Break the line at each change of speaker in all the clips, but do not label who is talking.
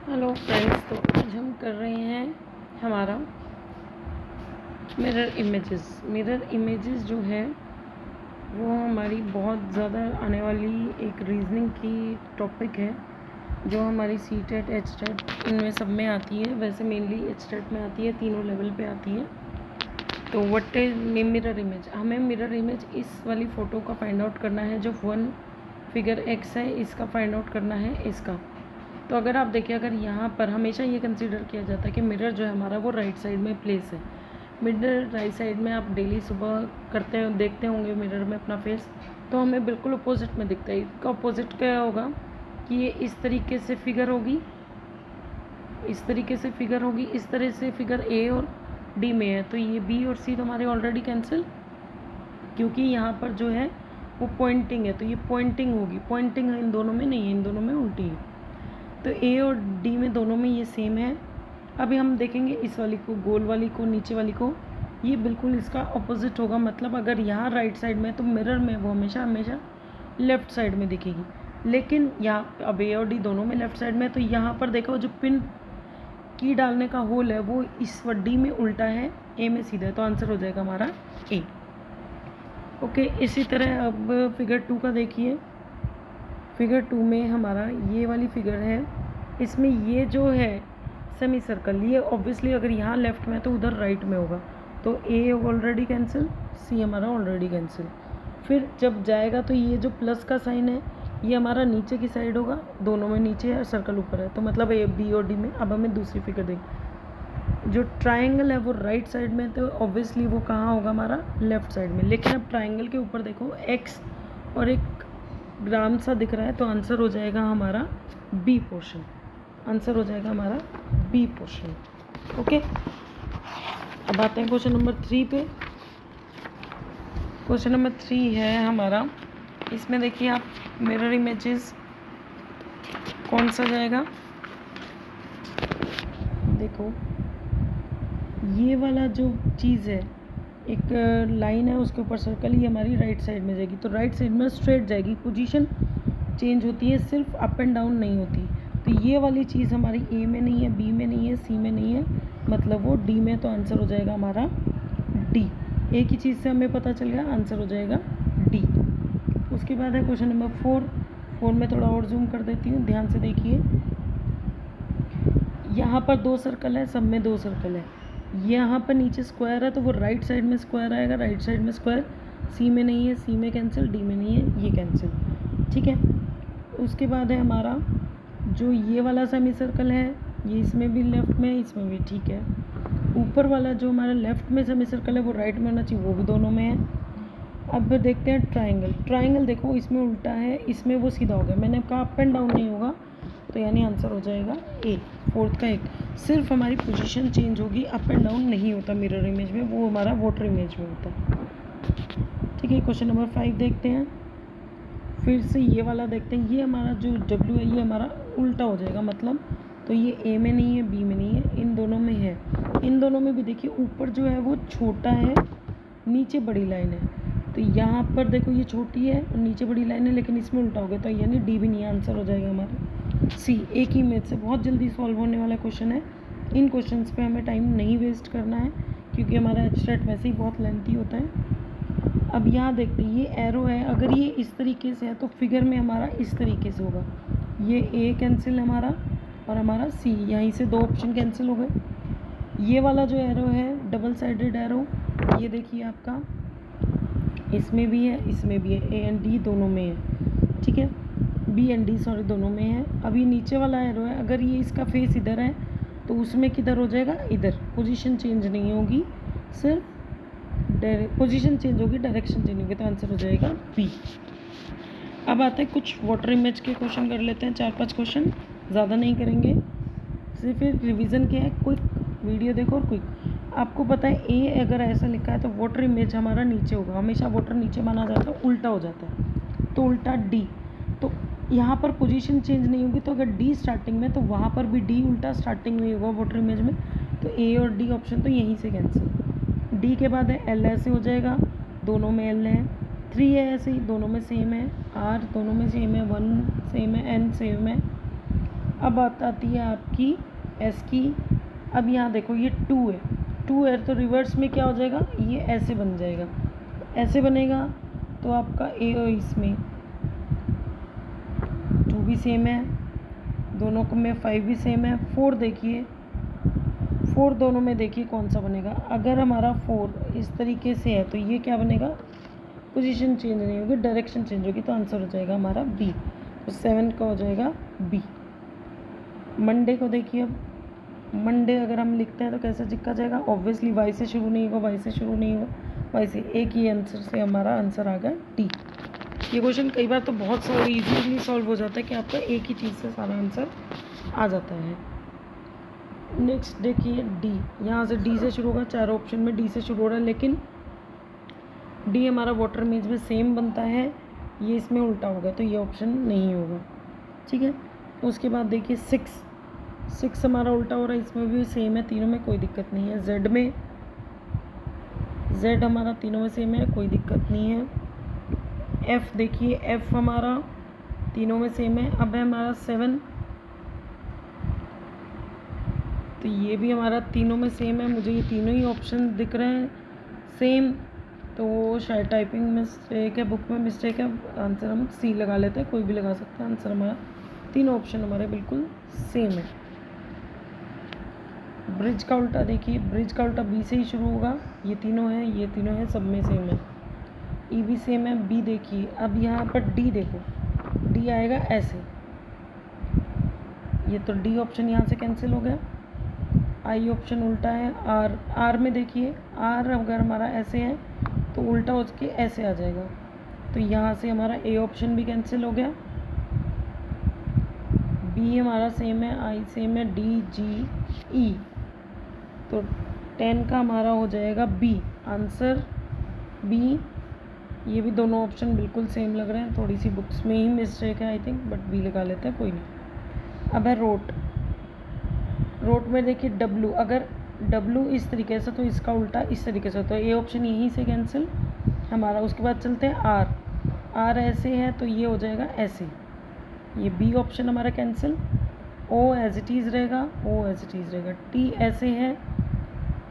Hello friends, तो आज हम कर रहे हैं हमारा मिरर इमेजेस जो है वो हमारी बहुत ज़्यादा आने वाली एक रीजनिंग की टॉपिक है जो हमारी सीटेट एचटेट इनमें सब में आती है। वैसे मेनली एचटेट में आती है, तीनों लेवल पे आती है। तो व्हाट इज मिरर इमेज? हमें मिरर इमेज इस वाली फ़ोटो का फाइंड आउट करना है जो वन फिगर एक्स है, इसका फाइंड आउट करना है इसका। तो अगर आप देखिए, अगर यहाँ पर हमेशा ये कंसीडर किया जाता है कि मिरर जो है हमारा वो राइट साइड में प्लेस है। मिरर राइट साइड में आप डेली सुबह करते हैं, देखते होंगे मिरर में अपना फेस, तो हमें बिल्कुल अपोजिट में दिखता है। इसका अपोजिट क्या होगा कि ये इस तरीके से फिगर होगी, इस तरीके से फिगर होगी, इस तरह से फिगर ए और डी में है। तो ये बी और सी तो हमारे ऑलरेडी कैंसिल, क्योंकि यहाँ पर जो है वो पॉइंटिंग है, तो ये पॉइंटिंग होगी। पॉइंटिंग इन दोनों में नहीं है, इन दोनों में उल्टी है। तो ए और डी में दोनों में ये सेम है। अभी हम देखेंगे इस वाली को, गोल वाली को, नीचे वाली को, ये बिल्कुल इसका अपोजिट होगा। मतलब अगर यहाँ राइट साइड में तो मिरर में वो हमेशा लेफ़्ट साइड में दिखेगी। लेकिन यहाँ अब ए और डी दोनों में लेफ़्ट साइड में, तो यहाँ पर देखो जो पिन की डालने का होल है वो इस डी में उल्टा है, ए में सीधा है। तो आंसर हो जाएगा हमारा ए। ओके, इसी तरह अब फिगर 2 का देखिए। फिगर 2 में हमारा ये वाली फिगर है, इसमें ये जो है सेमी सर्कल, ये ऑब्वियसली अगर यहाँ लेफ़्ट में है तो उधर राइट में होगा। तो ए ऑलरेडी कैंसिल, सी हमारा ऑलरेडी कैंसिल। फिर जब जाएगा तो ये जो प्लस का साइन है ये हमारा नीचे की साइड होगा, दोनों में नीचे है, सर्कल ऊपर है। तो मतलब ए बी और डी में। अब हमें दूसरी फिगर देंगे, जो ट्राइंगल है वो राइट साइड में, तो ऑब्वियसली वो कहाँ होगा हमारा लेफ़्ट साइड में। लेकिन अब ट्राइंगल के ऊपर देखो एक्स और एक ग्राम सा दिख रहा है, तो आंसर हो जाएगा हमारा बी पोर्शन। आंसर हो जाएगा हमारा बी पोर्शन। ओके, अब आते हैं क्वेश्चन नंबर 3 पे। क्वेश्चन नंबर 3 है हमारा, इसमें देखिए आप मिरर इमेजेस कौन सा जाएगा, देखो ये वाला जो चीज़ है, एक लाइन है उसके ऊपर सर्कल, ही हमारी राइट साइड में जाएगी। तो राइट साइड में स्ट्रेट जाएगी, पोजीशन चेंज होती है, सिर्फ अप एंड डाउन नहीं होती। तो ये वाली चीज़ हमारी ए में नहीं है, बी में नहीं है, सी में नहीं है, मतलब वो डी में। तो आंसर हो जाएगा हमारा डी। एक ही चीज़ से हमें पता चल गया, आंसर हो जाएगा डी। उसके बाद है क्वेश्चन नंबर 4 में थोड़ा और जूम कर देती हूँ, ध्यान से देखिए। यहाँ पर 2 सर्कल है, सब में 2 सर्कल है। यहाँ पर नीचे स्क्वायर है, तो वो राइट साइड में स्क्वायर आएगा, राइट साइड में स्क्वायर। सी में नहीं है, सी में कैंसिल, डी में नहीं है, ये कैंसिल। ठीक है, उसके बाद है हमारा जो ये वाला सेमी सर्कल है, ये इसमें भी लेफ़्ट में है, इसमें भी। ठीक है, ऊपर वाला जो हमारा लेफ़्ट में सेमी सर्कल है वो राइट में होना चाहिए, वो भी दोनों में है। अब देखते हैं ट्राइंगल। ट्राइंगल देखो इसमें उल्टा है, इसमें वो सीधा हो गया। मैंने कहा अप एंड डाउन नहीं होगा, तो यानी आंसर हो जाएगा ए। 4th का एक, सिर्फ हमारी पोजीशन चेंज होगी, अप एंड डाउन नहीं होता मिरर इमेज में, वो हमारा वाटर इमेज में होता है। ठीक है, क्वेश्चन नंबर 5 देखते हैं। फिर से ये वाला देखते हैं, ये हमारा जो W है ये हमारा उल्टा हो जाएगा, मतलब तो ये ए में नहीं है, बी में नहीं है, इन दोनों में है। इन दोनों में भी देखिए ऊपर जो है वो छोटा है, नीचे बड़ी लाइन है। तो यहाँ पर देखो ये छोटी है और नीचे बड़ी लाइन है, लेकिन इसमें उल्टा हो गया, तो यानी डी भी नहीं है। आंसर हो जाएगा हमारा सी। एक ही इमेज से बहुत जल्दी सॉल्व होने वाला क्वेश्चन है। इन क्वेश्चंस पे हमें टाइम नहीं वेस्ट करना है, क्योंकि हमारा एब्स्ट्रैक्ट वैसे ही बहुत लेंथी होता है। अब यहाँ देखते हैं, ये एरो है, अगर ये इस तरीके से है तो फिगर में हमारा इस तरीके से होगा। ये ए कैंसिल हमारा, और हमारा सी, यहीं से 2 ऑप्शन कैंसिल हो गए। ये वाला जो एरो है डबल साइडेड एरो, ये देखिए आपका इसमें भी है, इसमें भी है, ए एंड डी दोनों में है। ठीक है, बी एंड डी सॉरी दोनों में है। अब ये नीचे वाला एरो है, अगर ये इसका फेस इधर है तो उसमें किधर हो जाएगा, इधर। पोजीशन चेंज नहीं होगी, सिर्फ पोजीशन चेंज होगी, डायरेक्शन चेंज होगी, तो आंसर हो जाएगा बी। अब आते हैं कुछ वाटर इमेज के क्वेश्चन कर लेते हैं, 4-5 क्वेश्चन, ज़्यादा नहीं करेंगे, सिर्फ रिवीजन के है। क्विक वीडियो देखो और क्विक। आपको पता है ए अगर ऐसा लिखा है तो वाटर इमेज हमारा नीचे होगा, हमेशा वाटर नीचे माना जाता है, उल्टा हो जाता है, तो उल्टा डी। तो यहाँ पर पोजीशन चेंज नहीं होगी, तो अगर डी स्टार्टिंग में तो वहाँ पर भी डी उल्टा स्टार्टिंग में होगा वाटर इमेज में। तो ए और डी ऑप्शन तो यहीं से कैंसिल। डी के बाद है एल, ऐसे हो जाएगा, दोनों में एल है। 3 है ऐसे ही, दोनों में सेम है। आर दोनों में सेम है, 1 सेम है, एन सेम है। अब बात आती है आपकी एस की। अब यहाँ देखो ये 2 है, 2 है तो रिवर्स में क्या हो जाएगा, ये ऐसे बन जाएगा। ऐसे बनेगा तो आपका ए और इसमें 2 भी सेम है, दोनों को में 5 भी सेम है। 4 देखिए, 4 दोनों में देखिए कौन सा बनेगा। अगर हमारा 4 इस तरीके से है तो ये क्या बनेगा, पोजीशन चेंज नहीं होगी, डायरेक्शन चेंज होगी, तो आंसर हो जाएगा हमारा बी। तो 7 का हो जाएगा बी। मंडे को देखिए, अब मंडे अगर हम लिखते हैं तो कैसे लिखा जाएगा, ऑब्वियसली वाई से शुरू नहीं होगा, वाई से शुरू नहीं होगा, वाई से। एक ही आंसर से हमारा आंसर आ गया डी। ये क्वेश्चन कई बार तो बहुत ईजीली सॉल्व हो जाता है कि आपका एक ही चीज़ से सारा आंसर आ जाता है। नेक्स्ट देखिए डी, यहाँ से डी से शुरू होगा, चारों ऑप्शन में डी से शुरू हो रहा है, लेकिन डी हमारा वाटर मेज में सेम बनता है, ये इसमें उल्टा होगा तो ये ऑप्शन नहीं होगा, ठीक है। उसके बाद देखिए 6 हमारा उल्टा हो रहा है, इसमें भी सेम है, तीनों में कोई दिक्कत नहीं है। जेड में, जेड हमारा तीनों में सेम है, कोई दिक्कत नहीं है। एफ देखिए, एफ हमारा तीनों में सेम है। अब है हमारा 7, तो ये भी हमारा तीनों में सेम है, मुझे ये तीनों ही ऑप्शन दिख रहे हैं सेम, तो शायद टाइपिंग मिस्टेक है, बुक में मिस्टेक है, आंसर हम सी लगा लेते हैं, कोई भी लगा सकता है। आंसर हमारा तीनों ऑप्शन हमारे बिल्कुल सेम है। ब्रिज का उल्टा देखिए, ब्रिज का उल्टा बी से ही शुरू होगा, ये तीनों हैं, सब में सेम है। ई भी सेम है। बी देखिए, अब यहाँ पर डी देखो, डी आएगा ऐसे, ये तो डी ऑप्शन यहाँ से कैंसिल हो गया। आई ऑप्शन उल्टा है। आर में देखिए, आर अगर हमारा ऐसे है तो उल्टा हो के ऐसे आ जाएगा, तो यहाँ से हमारा ए ऑप्शन भी कैंसिल हो गया। बी हमारा सेम है, आई सेम है, डी जी ई, तो 10 का हमारा हो जाएगा बी, आंसर बी। ये भी दोनों ऑप्शन बिल्कुल सेम लग रहे हैं, थोड़ी सी बुक्स में ही मिस्टेक है आई थिंक, बट बी लगा लेते हैं, कोई नहीं। अब है रोट, रोट में देखिए डब्लू, अगर डब्लू इस तरीके से तो इसका उल्टा इस तरीके से, तो ए ऑप्शन यहीं से कैंसिल हमारा। उसके बाद चलते हैं आर, आर ऐसे है तो ये हो जाएगा ऐसे, ये बी ऑप्शन हमारा cancel. O as it is रहेगा, ओ एज इट इज़ रहेगा। टी ऐसे है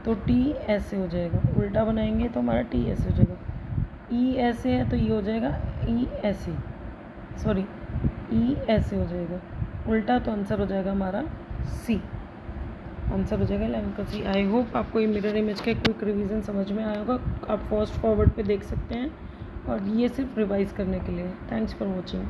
तो टी ऐसे हो जाएगा, उल्टा बनाएंगे तो हमारा टी ऐसे हो जाएगा। ई ऐसे है तो ये हो जाएगा ई ऐसे, सॉरी ई ऐसे हो जाएगा, उल्टा तो आंसर हो जाएगा हमारा सी, आंसर हो जाएगा 11 का सी। आई होप आपको ये मिरर इमेज का क्विक रिवीजन समझ में आया होगा, आप फास्ट फॉरवर्ड पे देख सकते हैं, और ये सिर्फ रिवाइज करने के लिए। Thanks for watching.